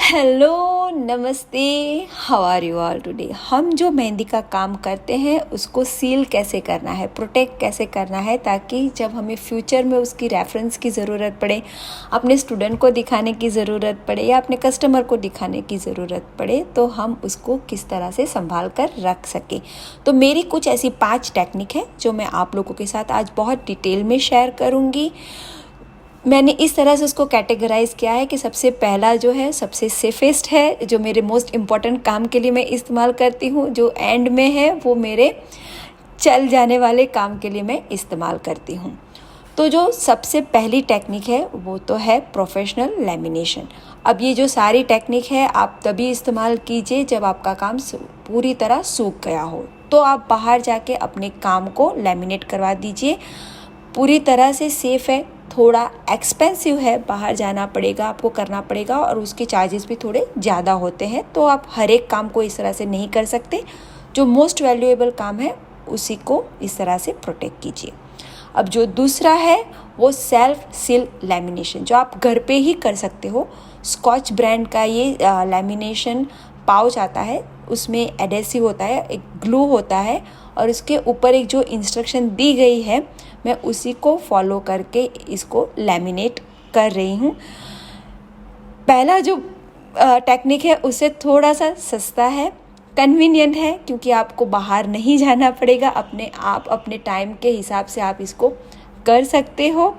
Hello, नमस्ते, how are you all today. हम जो मेहंदी का काम करते हैं उसको सील कैसे करना है, प्रोटेक्ट कैसे करना है, ताकि जब हमें फ्यूचर में उसकी रेफरेंस की ज़रूरत पड़े, अपने स्टूडेंट को दिखाने की ज़रूरत पड़े या अपने कस्टमर को दिखाने की ज़रूरत पड़े, तो हम उसको किस तरह से संभाल कर रख सकें। तो मेरी कुछ ऐसी 5 टेक्निक है जो मैं आप लोगों के साथ आज बहुत डिटेल में शेयर करूँगी। मैंने इस तरह से उसको कैटेगराइज़ किया है कि सबसे पहला जो है सबसे सेफेस्ट है, जो मेरे मोस्ट इम्पॉर्टेंट काम के लिए मैं इस्तेमाल करती हूँ। जो एंड में है वो मेरे चल जाने वाले काम के लिए मैं इस्तेमाल करती हूँ। तो जो सबसे पहली टेक्निक है वो तो है प्रोफेशनल लैमिनेशन। अब ये जो सारी टेक्निक है आप तभी इस्तेमाल कीजिए जब आपका काम पूरी तरह सूख गया हो। तो आप बाहर जाके अपने काम को लैमिनेट करवा दीजिए। पूरी तरह से सेफ़ है, थोड़ा एक्सपेंसिव है, बाहर जाना पड़ेगा, आपको करना पड़ेगा और उसके चार्जेस भी थोड़े ज़्यादा होते हैं। तो आप हर एक काम को इस तरह से नहीं कर सकते। जो मोस्ट वैल्यूएबल काम है उसी को इस तरह से प्रोटेक्ट कीजिए। अब जो दूसरा है वो सेल्फ सील लैमिनेशन, जो आप घर पे ही कर सकते हो। स्कॉच ब्रांड का ये लैमिनेशन पाउच आता है, उसमें एडेसिव होता है, एक ग्लू होता है और उसके ऊपर एक जो इंस्ट्रक्शन दी गई है मैं उसी को फॉलो करके इसको लैमिनेट कर रही हूँ। पहला जो टेक्निक है उससे थोड़ा सा सस्ता है, कन्वीनियंट है, क्योंकि आपको बाहर नहीं जाना पड़ेगा, अपने टाइम के हिसाब से आप इसको कर सकते हो।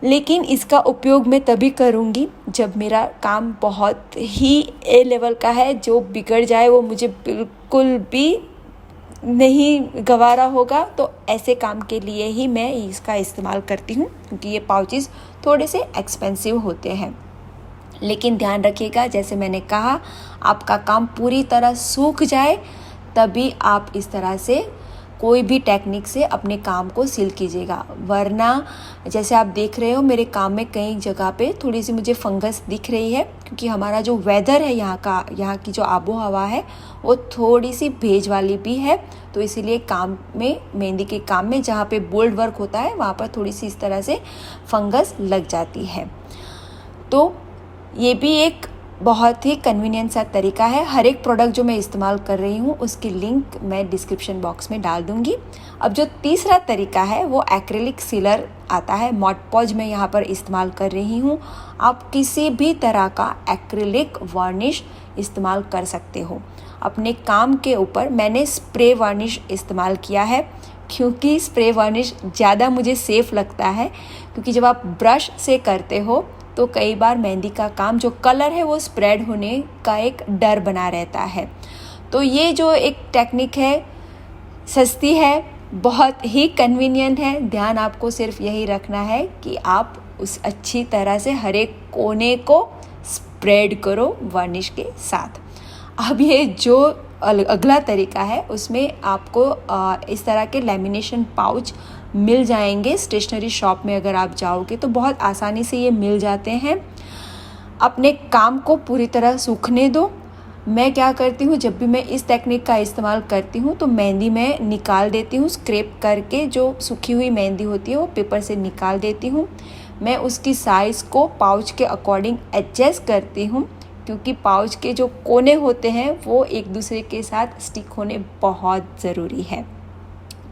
लेकिन इसका उपयोग मैं तभी करूँगी जब मेरा काम बहुत ही ए लेवल का है, जो बिगड़ जाए वो मुझे बिल्कुल भी नहीं गवारा होगा। तो ऐसे काम के लिए ही मैं इसका इस्तेमाल करती हूँ, क्योंकि ये पाउचेस थोड़े से एक्सपेंसिव होते हैं। लेकिन ध्यान रखिएगा, जैसे मैंने कहा, आपका काम पूरी तरह सूख जाए तभी आप इस तरह से कोई भी टेक्निक से अपने काम को सील कीजिएगा। वरना जैसे आप देख रहे हो मेरे काम में कई जगह पे थोड़ी सी मुझे फंगस दिख रही है, क्योंकि हमारा जो वेदर है यहाँ की जो आबो हवा है वो थोड़ी सी भेज वाली भी है। तो इसीलिए काम में, मेहंदी के काम में जहाँ पे बोल्ड वर्क होता है वहाँ पर थोड़ी सी इस तरह से फंगस लग जाती है। तो ये भी एक बहुत ही कन्वीनियंट सा तरीका है। हर एक प्रोडक्ट जो मैं इस्तेमाल कर रही हूँ उसकी लिंक मैं डिस्क्रिप्शन बॉक्स में डाल दूँगी। अब जो तीसरा तरीका है वो एक्रिलिक सीलर आता है, मॉड पॉज मैं यहाँ पर इस्तेमाल कर रही हूँ। आप किसी भी तरह का एक्रिलिक वार्निश इस्तेमाल कर सकते हो अपने काम के ऊपर। मैंने स्प्रे वार्निश इस्तेमाल किया है, क्योंकि स्प्रे वार्निश ज़्यादा मुझे सेफ़ लगता है, क्योंकि जब आप ब्रश से करते हो तो कई बार मेहंदी का काम जो कलर है वो स्प्रेड होने का एक डर बना रहता है। तो ये जो एक टेक्निक है सस्ती है, बहुत ही कन्वीनियंट है। ध्यान आपको सिर्फ यही रखना है कि आप उस अच्छी तरह से हर एक कोने को स्प्रेड करो वार्निश के साथ। अब ये जो अगला तरीका है उसमें आपको इस तरह के लैमिनेशन पाउच मिल जाएंगे स्टेशनरी शॉप में। अगर आप जाओगे तो बहुत आसानी से ये मिल जाते हैं। अपने काम को पूरी तरह सूखने दो। मैं क्या करती हूँ, जब भी मैं इस टेक्निक का इस्तेमाल करती हूँ तो मेहंदी मैं निकाल देती हूँ, स्क्रैप करके जो सूखी हुई मेहंदी होती है वो पेपर से निकाल देती हूँ। मैं उसकी साइज़ को पाउच के अकॉर्डिंग एडजस्ट करती हूँ, क्योंकि पाउच के जो कोने होते हैं वो एक दूसरे के साथ स्टिक होने बहुत ज़रूरी है।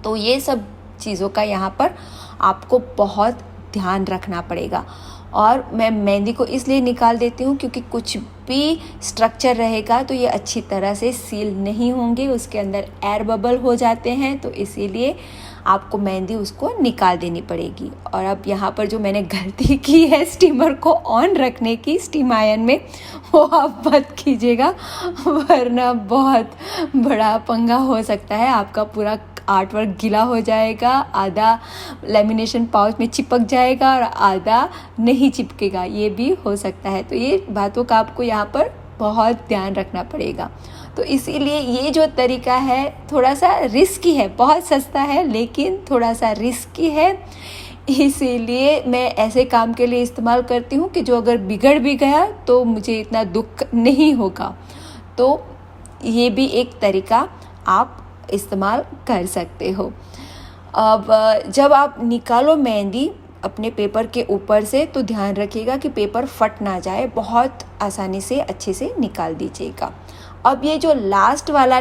तो ये सब चीज़ों का यहाँ पर आपको बहुत ध्यान रखना पड़ेगा। और मैं मेहंदी को इसलिए निकाल देती हूँ क्योंकि कुछ भी स्ट्रक्चर रहेगा तो ये अच्छी तरह से सील नहीं होंगे, उसके अंदर एयर बबल हो जाते हैं। तो इसीलिए आपको मेहंदी उसको निकाल देनी पड़ेगी। और अब यहाँ पर जो मैंने गलती की है स्टीमर को ऑन रखने की, स्टीम आयन में, वो आप मत कीजिएगा, वरना बहुत बड़ा पंगा हो सकता है। आपका पूरा आर्ट वर्क गीला हो जाएगा, आधा लैमिनेशन पाउच में चिपक जाएगा और आधा नहीं चिपकेगा, ये भी हो सकता है। तो ये बातों का आपको यहाँ पर बहुत ध्यान रखना पड़ेगा। तो इसीलिए ये जो तरीका है थोड़ा सा रिस्की है, बहुत सस्ता है लेकिन थोड़ा सा रिस्की है। इसीलिए मैं ऐसे काम के लिए इस्तेमाल करती हूँ कि जो अगर बिगड़ भी गया तो मुझे इतना दुख नहीं होगा। तो ये भी एक तरीका आप इस्तेमाल कर सकते हो। अब जब आप निकालो मेहंदी, अपने पेपर के ऊपर से, तो ध्यान रखिएगा कि पेपर फट ना जाए, बहुत आसानी से अच्छे से निकाल दीजिएगा। अब ये जो लास्ट वाला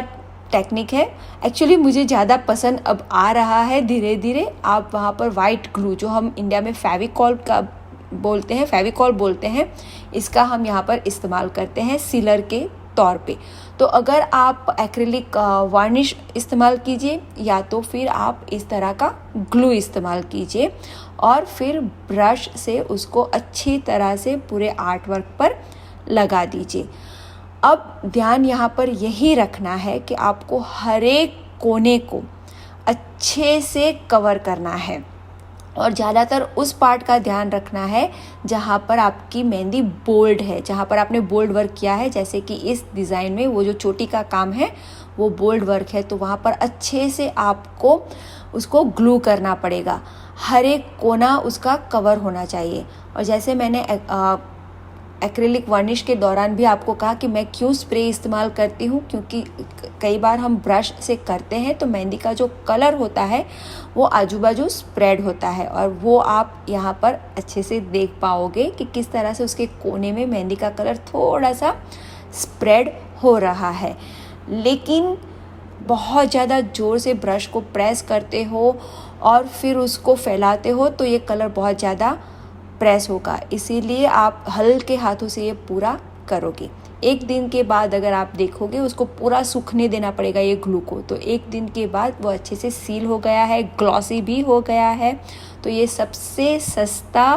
टेक्निक है, एक्चुअली मुझे ज़्यादा पसंद अब आ रहा है धीरे धीरे। आप वहाँ पर वाइट ग्लू, जो हम इंडिया में फेविकॉल बोलते हैं, इसका हम यहाँ पर इस्तेमाल करते हैं सीलर के तौर पे। तो अगर आप एक्रिलिक वार्निश इस्तेमाल कीजिए या तो फिर आप इस तरह का ग्लू इस्तेमाल कीजिए और फिर ब्रश से उसको अच्छी तरह से पूरे आर्ट वर्क पर लगा दीजिए। अब ध्यान यहाँ पर यही रखना है कि आपको हर एक कोने को अच्छे से कवर करना है और ज़्यादातर उस पार्ट का ध्यान रखना है जहाँ पर आपकी मेहंदी बोल्ड है, जहाँ पर आपने बोल्ड वर्क किया है। जैसे कि इस डिज़ाइन में वो जो चोटी का काम है वो बोल्ड वर्क है, तो वहाँ पर अच्छे से आपको उसको ग्लू करना पड़ेगा। हर एक कोना उसका कवर होना चाहिए। और जैसे मैंने एक्रिलिक वार्निश के दौरान भी आपको कहा कि मैं क्यों स्प्रे इस्तेमाल करती हूँ, क्योंकि कई बार हम ब्रश से करते हैं तो मेहंदी का जो कलर होता है वो आजू बाजू स्प्रेड होता है और वो आप यहाँ पर अच्छे से देख पाओगे कि किस तरह से उसके कोने में मेहंदी का कलर थोड़ा सा स्प्रेड हो रहा है। लेकिन बहुत ज़्यादा ज़ोर से ब्रश को प्रेस करते हो और फिर उसको फैलाते हो तो ये कलर बहुत ज़्यादा प्रेस होगा, इसीलिए आप हल्के हाथों से ये पूरा करोगे। एक दिन के बाद अगर आप देखोगे, उसको पूरा सूखने देना पड़ेगा ये ग्लू को, तो एक दिन के बाद वो अच्छे से सील हो गया है, ग्लॉसी भी हो गया है। तो ये सबसे सस्ता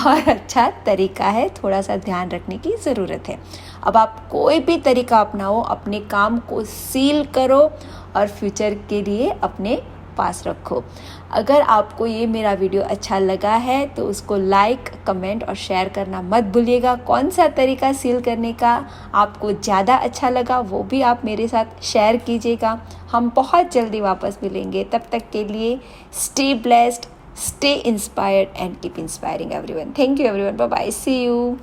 और अच्छा तरीका है, थोड़ा सा ध्यान रखने की ज़रूरत है। अब आप कोई भी तरीका अपनाओ, अपने काम को सील करो और फ्यूचर के लिए अपने पास रखो। अगर आपको ये मेरा वीडियो अच्छा लगा है तो उसको लाइक, कमेंट और शेयर करना मत भूलिएगा। कौन सा तरीका सील करने का आपको ज़्यादा अच्छा लगा वो भी आप मेरे साथ शेयर कीजिएगा। हम बहुत जल्दी वापस मिलेंगे, तब तक के लिए stay blessed, stay inspired and keep inspiring everyone. Thank you everyone, bye bye, see you.